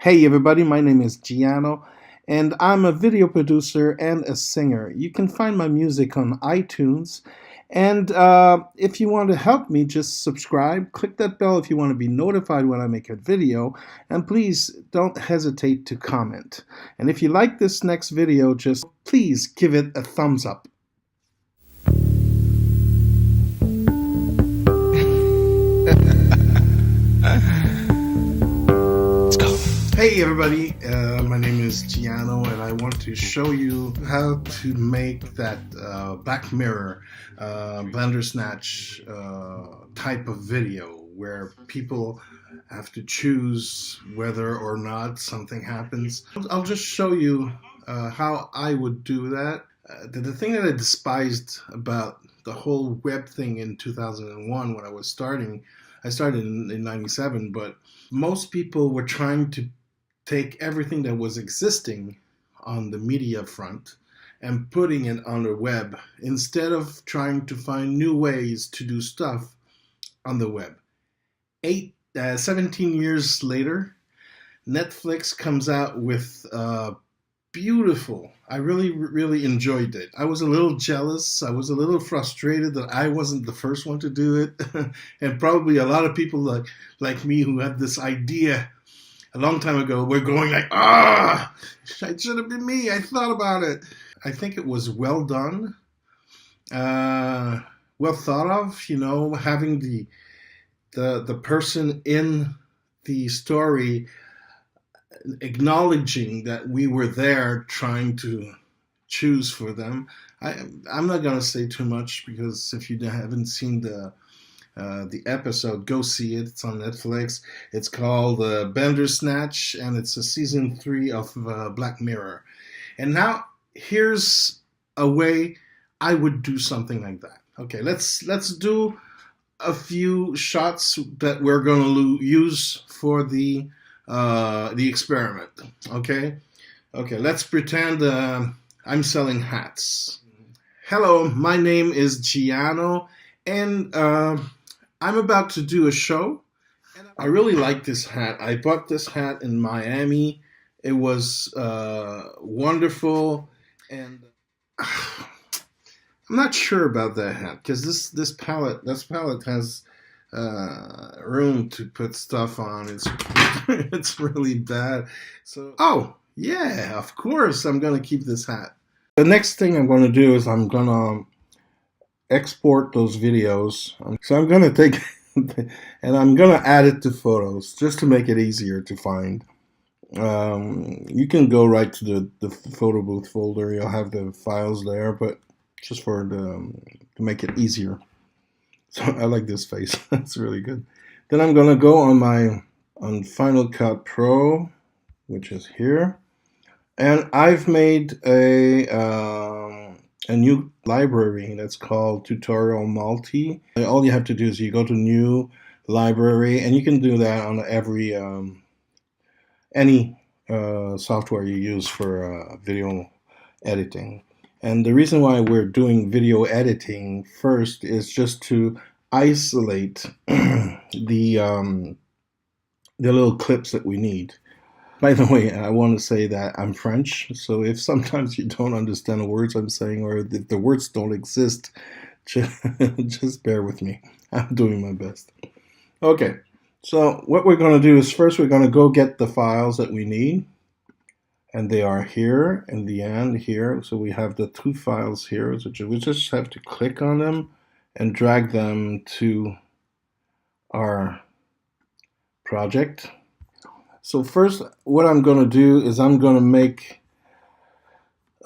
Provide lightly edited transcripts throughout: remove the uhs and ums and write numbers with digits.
Hey everybody, my name is Jiyano and I'm a video producer and a singer. You can find my music on iTunes, and if you want to help me, just subscribe, click that bell if you want to be notified when I make a video, and please don't hesitate to comment. And if you like this next video, just please give it a thumbs up. Hey everybody, my name is Jiyano and I want to show you how to make that Black Mirror Bandersnatch type of video where people have to choose whether or not something happens. I'll just show you how I would do that. The thing that I despised about the whole web thing in 2001 when I started in 97, but most people were trying to take everything that was existing on the media front and putting it on the web instead of trying to find new ways to do stuff on the web. 17 years later, Netflix comes out with beautiful. I really enjoyed it. I was a little jealous. I was a little frustrated that I wasn't the first one to do it. And probably a lot of people like me who had this idea a long time ago, we're going like, it should have been me. I thought about it. I think it was well done, well thought of. You know, having the person in the story acknowledging that we were there, trying to choose for them. I'm not gonna say too much because if you haven't seen the episode, go see it. It's on Netflix. It's called Bandersnatch, and it's a season 3 of Black Mirror. And now here's a way I would do something like that. Okay, let's do a few shots that we're going to use for the experiment. Okay, let's pretend I'm selling hats. Hello, my name is Jiyano, and I'm about to do a show. I really like this hat. I bought this hat in Miami. It was wonderful, and I'm not sure about that hat because this palette has room to put stuff on. It's really bad. So yeah, of course I'm gonna keep this hat. The next thing I'm gonna do is I'm gonna export those videos. So I'm gonna take and I'm gonna add it to photos just to make it easier to find. You can go right to the photo booth folder. You'll have the files there, but just to make it easier. So I like this face. That's really good. Then I'm gonna go on Final Cut Pro, which is here, and I've made a new library that's called Tutorial Multi. All you have to do is you go to New Library, and you can do that on any software you use for video editing. And the reason why we're doing video editing first is just to isolate the little clips that we need. By the way, I want to say that I'm French, so if sometimes you don't understand the words I'm saying, or if the words don't exist, just bear with me. I'm doing my best. Okay, so what we're going to do is first we're going to go get the files that we need, and they are here in the end here. So we have the 2 files here, so we just have to click on them and drag them to our project. So first, what I'm going to do is I'm going to make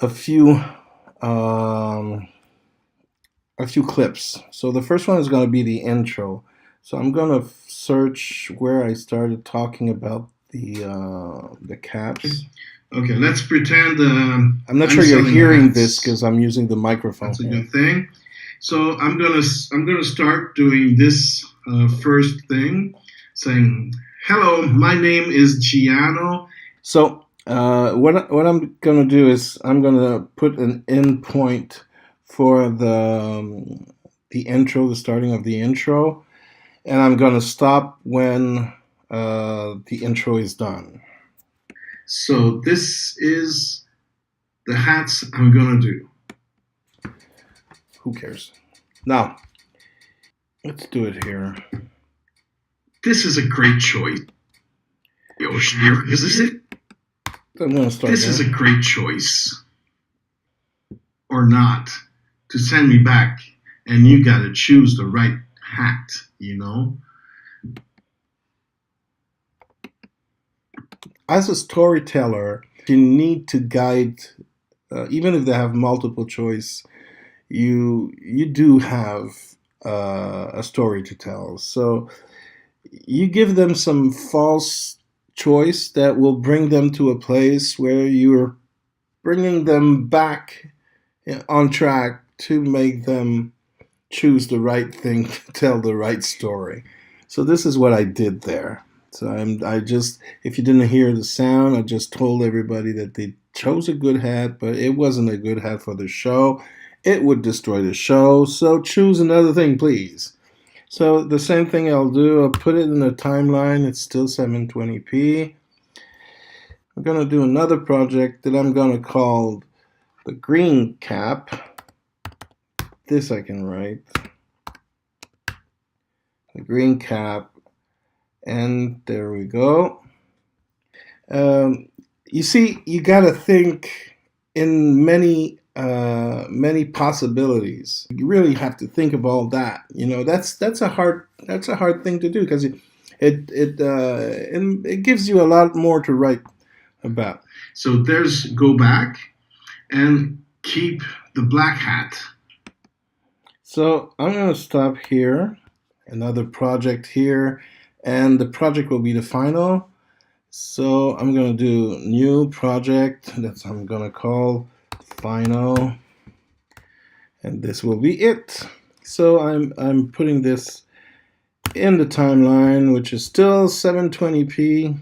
a few clips. So the first one is going to be the intro. So I'm going to search where I started talking about the caps. Okay, let's pretend I'm not sure you're hearing this because I'm using the microphone. That's a good thing. So I'm gonna start doing this first thing, saying, hello, my name is Jiyano. So what I'm gonna do is I'm gonna put an end point for the intro, the starting of the intro, and I'm gonna stop when the intro is done. So this is the hats I'm gonna do. Who cares? Now, let's do it here. This is a great choice. Is this it? I'm gonna start. This is a great choice. Or not. To send me back, and you gotta choose the right hat, you know? As a storyteller, you need to guide, even if they have multiple choice, you do have a story to tell. So you give them some false choice that will bring them to a place where you're bringing them back on track to make them choose the right thing to tell the right story. So this is what I did there. So I just, if you didn't hear the sound, I just told everybody that they chose a good hat, but it wasn't a good hat for the show. It would destroy the show. So choose another thing, please. So the same thing I'll do, I'll put it in the timeline. It's still 720p. I'm going to do another project that I'm going to call the green cap. This I can write. The green cap. And there we go. You see, you got to think in many possibilities. You really have to think of all that. You know, that's a hard thing to do because it gives you a lot more to write about. So there's go back and keep the black hat. So I'm going to stop here. Another project here, and the project will be the final. So I'm going to do new project that I'm going to call final, and this will be it. So I'm putting this in the timeline, which is still 720p,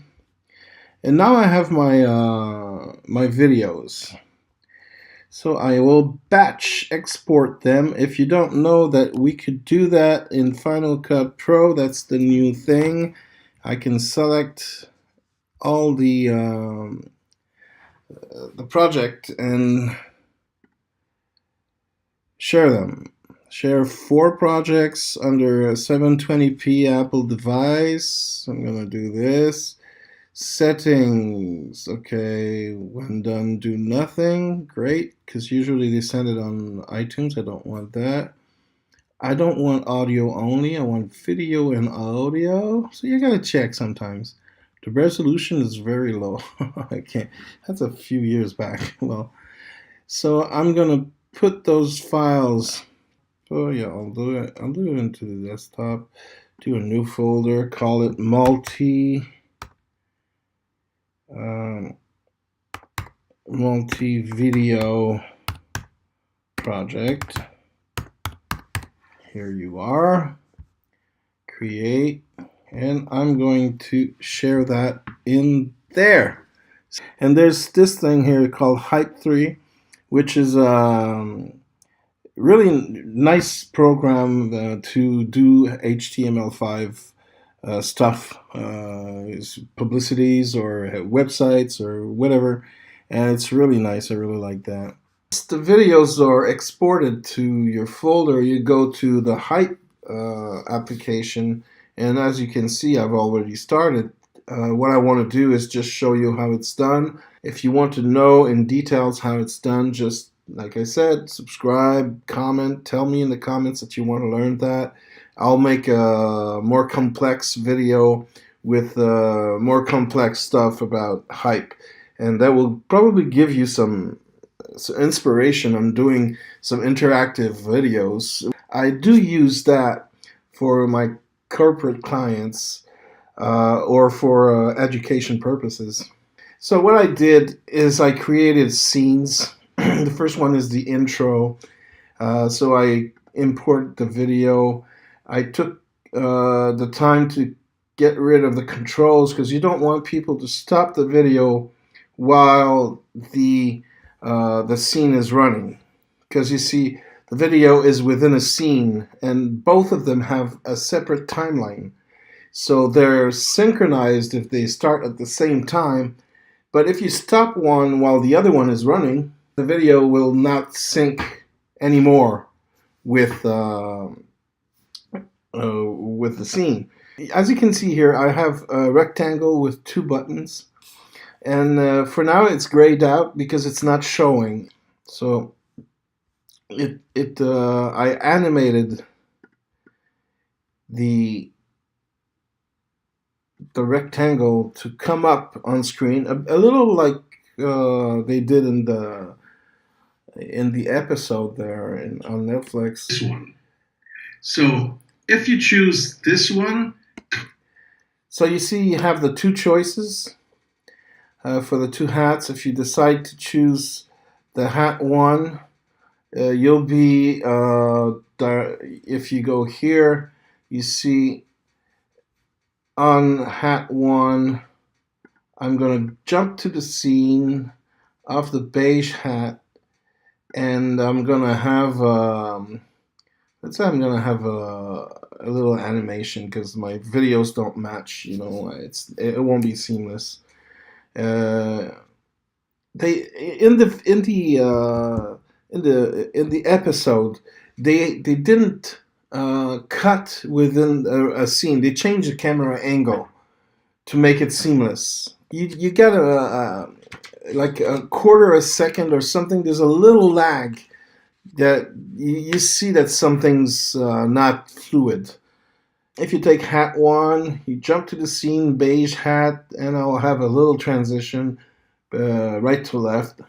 and now I have my my videos. So I will batch export them. If you don't know that we could do that in Final Cut Pro, that's the new thing. I can select all the project and share them. Share 4 projects under a 720p Apple device. I'm gonna do this. Settings, okay, when done, do nothing. Great, because usually they send it on iTunes. I don't want that. I don't want audio only. I want video and audio. So you gotta check sometimes. The resolution is very low. I can't. That's a few years back. Well, so I'm gonna put those files. Oh yeah, I'll do it. I'll do it into the desktop. Do a new folder. Call it multi-video project. Here you are. Create, and I'm going to share that in there. And there's this thing here called Hype 3, which is really nice program to do HTML5 stuff, publicities or websites or whatever, and it's really nice. I really like that. Once the videos are exported to your folder, you go to the Hype application, and as you can see, I've already started. What I want to do is just show you how it's done. If you want to know in details how it's done, just like I said, subscribe, comment, tell me in the comments that you want to learn that. I'll make a more complex video with more complex stuff about Hype, and that will probably give you some inspiration on doing some interactive videos. I do use that for my corporate clients or for education purposes. So what I did is I created scenes. The first one is the intro. So I import the video. I took the time to get rid of the controls because you don't want people to stop the video while the scene is running. Because you see, the video is within a scene, and both of them have a separate timeline. So they're synchronized if they start at the same time. But if you stop one while the other one is running, the video will not sync anymore with the scene. As you can see here, I have a rectangle with 2 buttons, and for now it's grayed out because it's not showing. So I animated the rectangle to come up on screen a little like they did in the episode there on Netflix. This one. So if you choose this one, so you see you have the 2 choices for the 2 hats. If you decide to choose the hat 1, you'll be if you go here, you see on hat 1, I'm going to jump to the scene of the beige hat, and I'm going to have let's say I'm going to have a little animation because my videos don't match, you know, it won't be seamless. They in the episode, they didn't cut within a scene. They changed the camera angle to make it seamless. You get like a quarter a second or something. There's a little lag that you see that something's not fluid. If you take hat 1, you jump to the scene, beige hat, and I'll have a little transition right to left.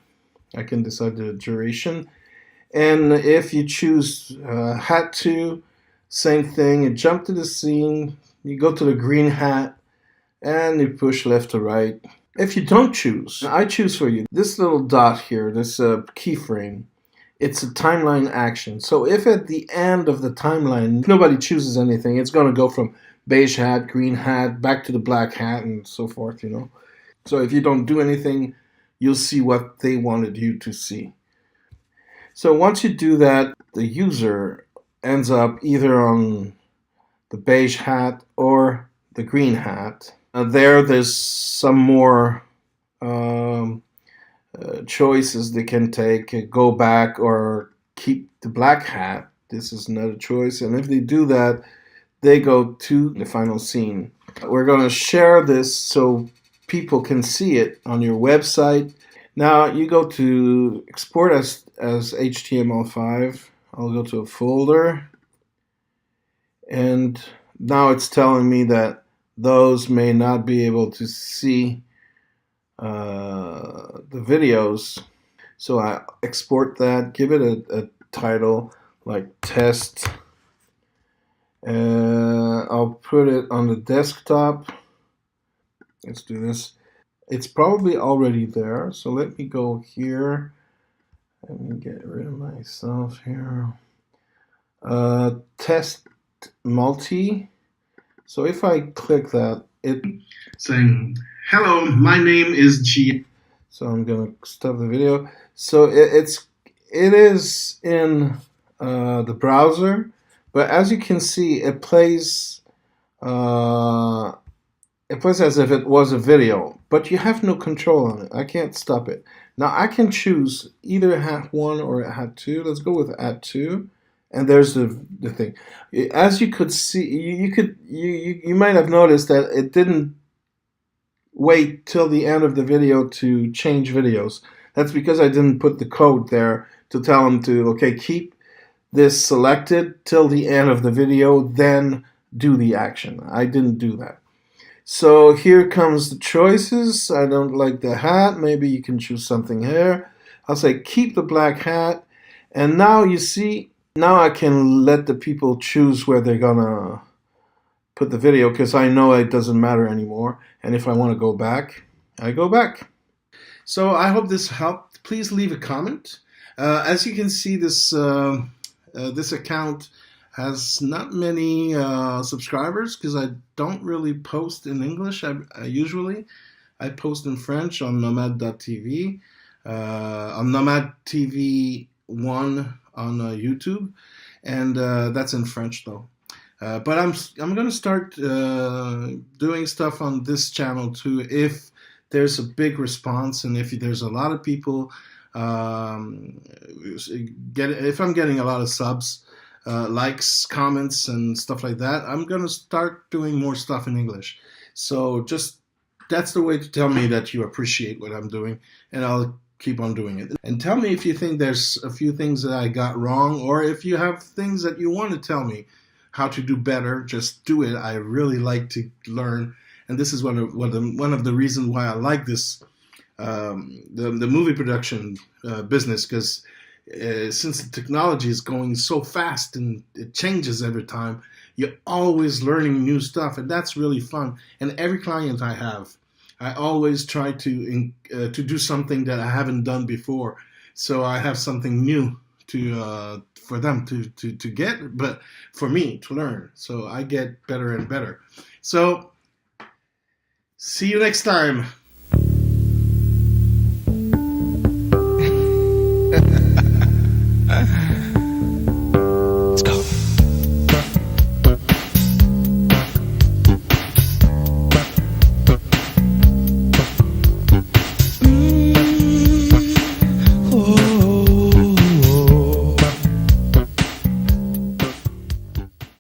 I can decide the duration. And if you choose hat 2, same thing. You jump to the scene, you go to the green hat, and you push left to right. If you don't choose, I choose for you this little dot here, this keyframe. It's a timeline action. So if at the end of the timeline nobody chooses anything, it's going to go from beige hat, green hat, back to the black hat, and so forth, you know. So if you don't do anything, you'll see what they wanted you to see. So once you do that, the user ends up either on the beige hat or the green hat. There's some more choices they can take, go back or keep the black hat. This is another choice, and if they do that, they go to the final scene. We're going to share this so people can see it on your website. Now you go to export as HTML5. I'll go to a folder, and now it's telling me that those may not be able to see the videos. So I export that, give it a title like test. I'll put it on the desktop. Let's do this. It's probably already there, so let me go here. Let me get rid of myself here. Test multi. So if I click that, it saying, hello, my name is G. So I'm gonna stop the video. So it is in the browser, but as you can see, it plays as if it was a video, but you have no control on it. I can't stop it. Now I can choose either hat 1 or hat 2. Let's go with hat 2. And there's the thing. As you could see, you might have noticed that it didn't wait till the end of the video to change videos. That's because I didn't put the code there to tell them to, okay, keep this selected till the end of the video, then do the action. I didn't do that. So here comes the choices. I don't like the hat. Maybe you can choose something here. I'll say keep the black hat. And now you see, now I can let the people choose where they're gonna put the video, because I know it doesn't matter anymore. And if I want to go back, I go back. So I hope this helped. Please leave a comment. As you can see, this account has not many subscribers because I don't really post in English. I post in French on nomad.tv, on nomadtv1 on YouTube, and that's in French though. But I'm going to start doing stuff on this channel too if there's a big response, and if there's a lot of people um, if I'm getting a lot of subs, likes, comments, and stuff like that, I'm gonna start doing more stuff in English. So just that's the way to tell me that you appreciate what I'm doing, and I'll keep on doing it. And tell me if you think there's a few things that I got wrong, or if you have things that you want to tell me how to do better. Just do it. I really like to learn, and this is one of the reasons why I like this the movie production business, because since the technology is going so fast and it changes every time, you're always learning new stuff, and that's really fun. And every client I have, I always try to do something that I haven't done before, so I have something new to for them to get, but for me to learn. So I get better and better. So see you next time.